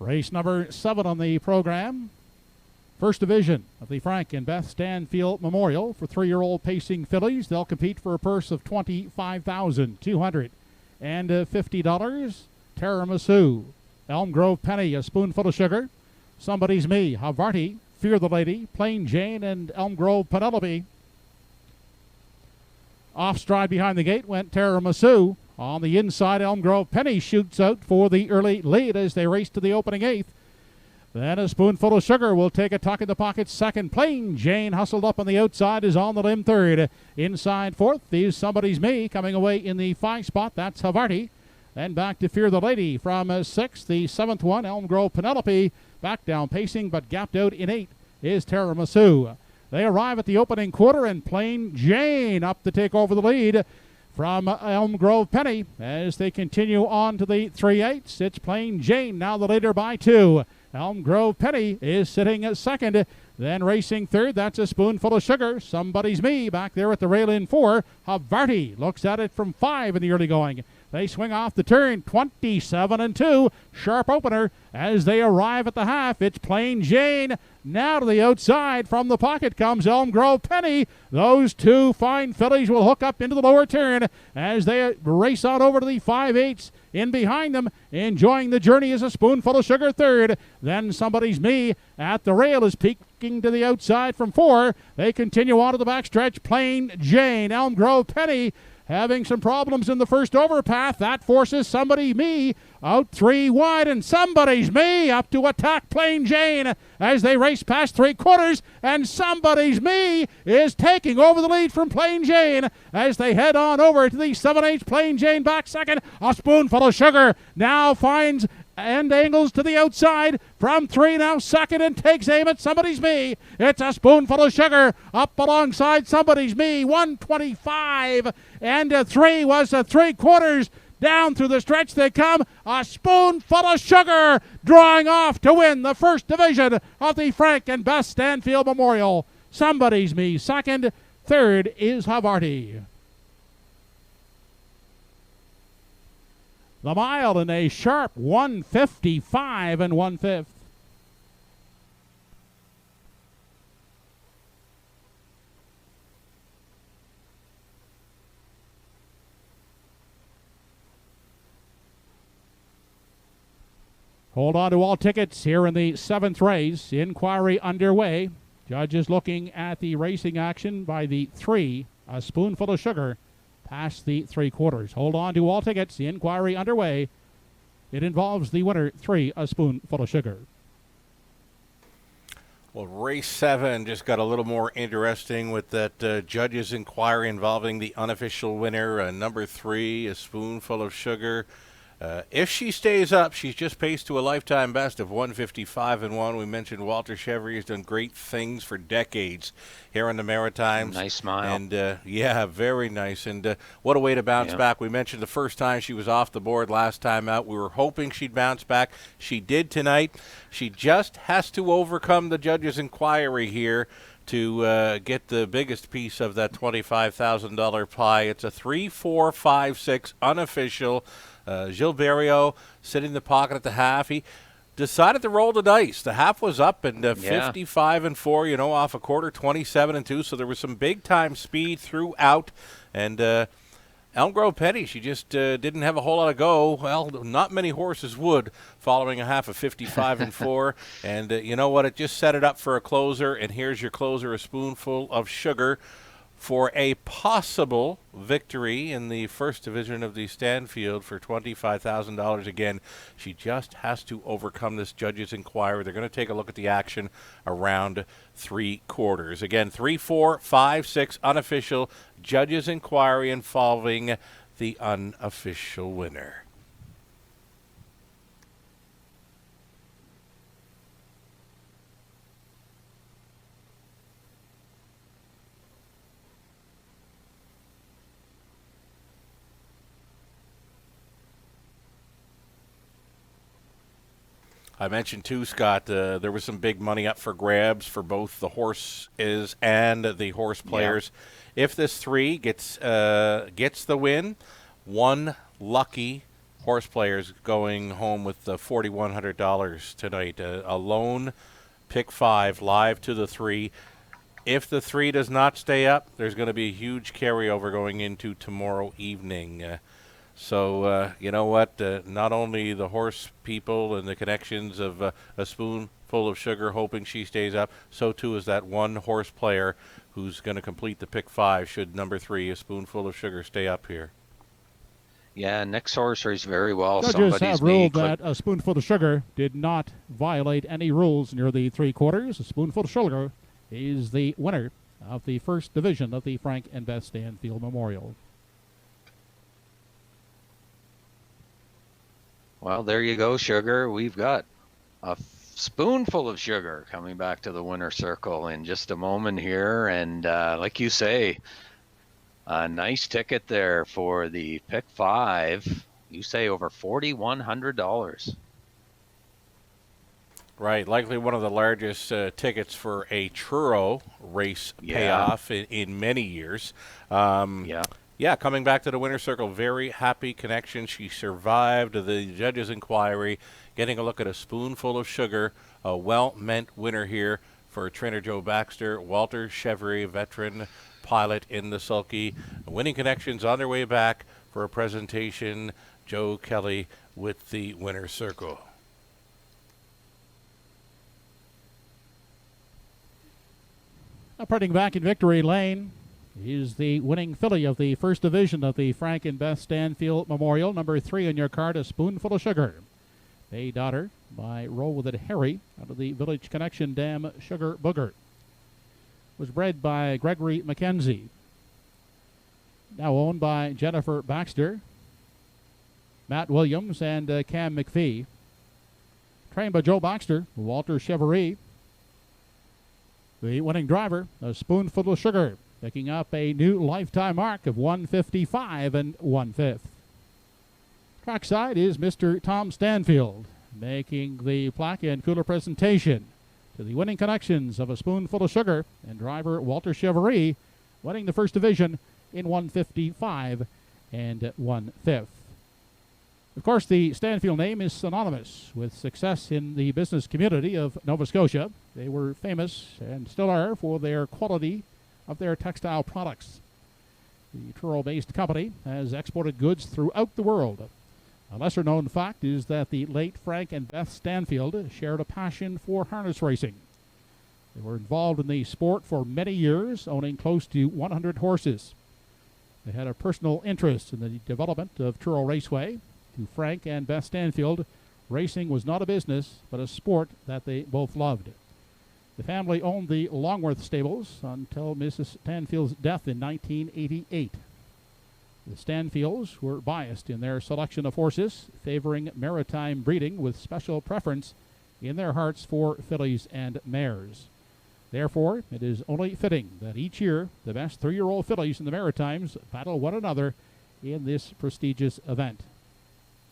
Race number 7 on the program. First division of the Frank and Beth Stanfield Memorial for 3-year-old pacing fillies. They'll compete for a purse of $25,250. Tiramisu, Elm Grove Penny, A Spoonful of Sugar, Somebody's Me, Havarti, Fear the Lady, Plain Jane, and Elm Grove Penelope. Off stride behind the gate went Tiramisu. On the inside, Elm Grove Penny shoots out for the early lead as they race to the opening 8th. Then A Spoonful of Sugar will take a tuck in the pocket second. Plain Jane hustled up on the outside is on the limb third. Inside fourth is Somebody's Me coming away in the 5 spot. That's Havarti. Then back to Fear the Lady from 6th. The 7th one, Elm Grove Penelope. Back down pacing but gapped out in 8 is Tiramisu. They arrive at the opening quarter and Plain Jane up to take over the lead from Elm Grove Penny as they continue on to the 3/8. It's Plain Jane now the leader by 2. Elm Grove Penny is sitting at second. Then racing third, that's A Spoonful of Sugar. Somebody's Me back there at the rail in 4. Havarti looks at it from 5 in the early going. They swing off the turn, 27-2. Sharp opener as they arrive at the half. It's Plain Jane. Now to the outside from the pocket comes Elm Grove Penny. Those 2 fine fillies will hook up into the lower turn as they race on over to the 5/8. In behind them, enjoying the journey is A Spoonful of Sugar third. Then Somebody's Me at the rail is peeking to the outside from 4. They continue on to the backstretch. Plain Jane, Elm Grove Penny having some problems in the first overpath. That forces Somebody's Me out 3 wide, and Somebody's Me up to attack Plain Jane as they race past 3/4, and Somebody's Me is taking over the lead from Plain Jane as they head on over to the 7/8. Plain Jane back second. A Spoonful of Sugar now finds and angles to the outside from 3 now second and takes aim at Somebody's Me. It's A Spoonful of Sugar up alongside Somebody's Me. 125 and 3 was 3/4. Down through the stretch they come. A Spoonful of Sugar drawing off to win the first division of the Frank and Beth Stanfield Memorial. Somebody's Me second. Third is Havarti. The mile in a sharp 1:55 1/5. Hold on to all tickets here in the 7th race. Inquiry underway. Judges looking at the racing action by the 3, A Spoonful of Sugar, past the 3/4. Hold on to all tickets. The inquiry underway. It involves the winner, 3, A Spoonful of Sugar. Well, race 7 just got a little more interesting with that judges' inquiry involving the unofficial winner, number 3, A Spoonful of Sugar. If she stays up, she's just paced to a lifetime best of 155-1. We mentioned Walter Chevry has done great things for decades here in the Maritimes. Nice smile. And, yeah, very nice. And what a way to bounce back. We mentioned the first time she was off the board last time out. We were hoping she'd bounce back. She did tonight. She just has to overcome the judges' inquiry here to get the biggest piece of that $25,000 pie. It's a 3, 4, 5, 6 unofficial. Gilberto sitting in the pocket at the half. He decided to roll the dice. The half was up and 55-4, off a quarter, 27-2. So there was some big-time speed throughout. And Elm Grove Penny, she just didn't have a whole lot of go. Well, not many horses would following a half of 55-4. And you know what? It just set it up for a closer. And here's your closer, A Spoonful of Sugar, for a possible victory in the first division of the Stanfield for $25,000. Again, she just has to overcome this judge's inquiry. They're going to take a look at the action around 3/4. Again, 3, 4, 5, 6 unofficial, judge's inquiry involving the unofficial winner. I mentioned too, Scott, there was some big money up for grabs for both the horses and the horse players. Yeah. If this 3 gets the win, one lucky horse players going home with $4,100 tonight. A lone pick 5 live to the 3. If the 3 does not stay up, there's going to be a huge carryover going into tomorrow evening. So you know what? Not only the horse people and the connections of a spoonful of sugar hoping she stays up, so too is that one horse player who's going to complete the pick 5 should number 3, a spoonful of sugar, stay up here. Yeah, next horse race very well. Judges have ruled that a spoonful of sugar did not violate any rules near the 3/4. A spoonful of sugar is the winner of the first division of the Frank and Beth Stanfield Memorial. Well, there you go, Sugar. We've got a spoonful of sugar coming back to the winner's circle in just a moment here. And like you say, a nice ticket there for the pick 5. You say over $4,100. Right, likely one of the largest tickets for a Truro race payoff in many years. Yeah, coming back to the winner's circle, very happy connection. She survived the judge's inquiry, getting a look at a spoonful of sugar, a well-meant winner here for trainer Joe Baxter, Walter Chevry, veteran pilot in the sulky. Winning connections on their way back for a presentation. Joe Kelly with the winner's circle. Operating back in victory lane is the winning filly of the first division of the Frank and Beth Stanfield Memorial. Number 3 on your card, a spoonful of sugar. A daughter by Roll With It Harry out of the Village Connection Dam Sugar Booger. Was bred by Gregory McKenzie. Now owned by Jennifer Baxter, Matt Williams, and Cam McPhee. Trained by Joe Baxter, Walter Chevry. The winning driver, a spoonful of sugar, picking up a new lifetime mark of 155 1/5. Trackside is Mr. Tom Stanfield, making the plaque and cooler presentation to the winning connections of a spoonful of sugar, and driver Walter Chevry winning the first division in 155 1/5. Of course, the Stanfield name is synonymous with success in the business community of Nova Scotia. They were famous and still are for their quality of their textile products. The Truro-based company has exported goods throughout the world. A lesser-known fact is that the late Frank and Beth Stanfield shared a passion for harness racing. They were involved in the sport for many years, owning close to 100 horses. They had a personal interest in the development of Truro Raceway. To Frank and Beth Stanfield, racing was not a business, but a sport that they both loved. The family owned the Longworth stables until Mrs. Stanfield's death in 1988. The Stanfields were biased in their selection of horses, favoring maritime breeding with special preference in their hearts for fillies and mares. Therefore, it is only fitting that each year the best 3-year-old fillies in the Maritimes battle one another in this prestigious event.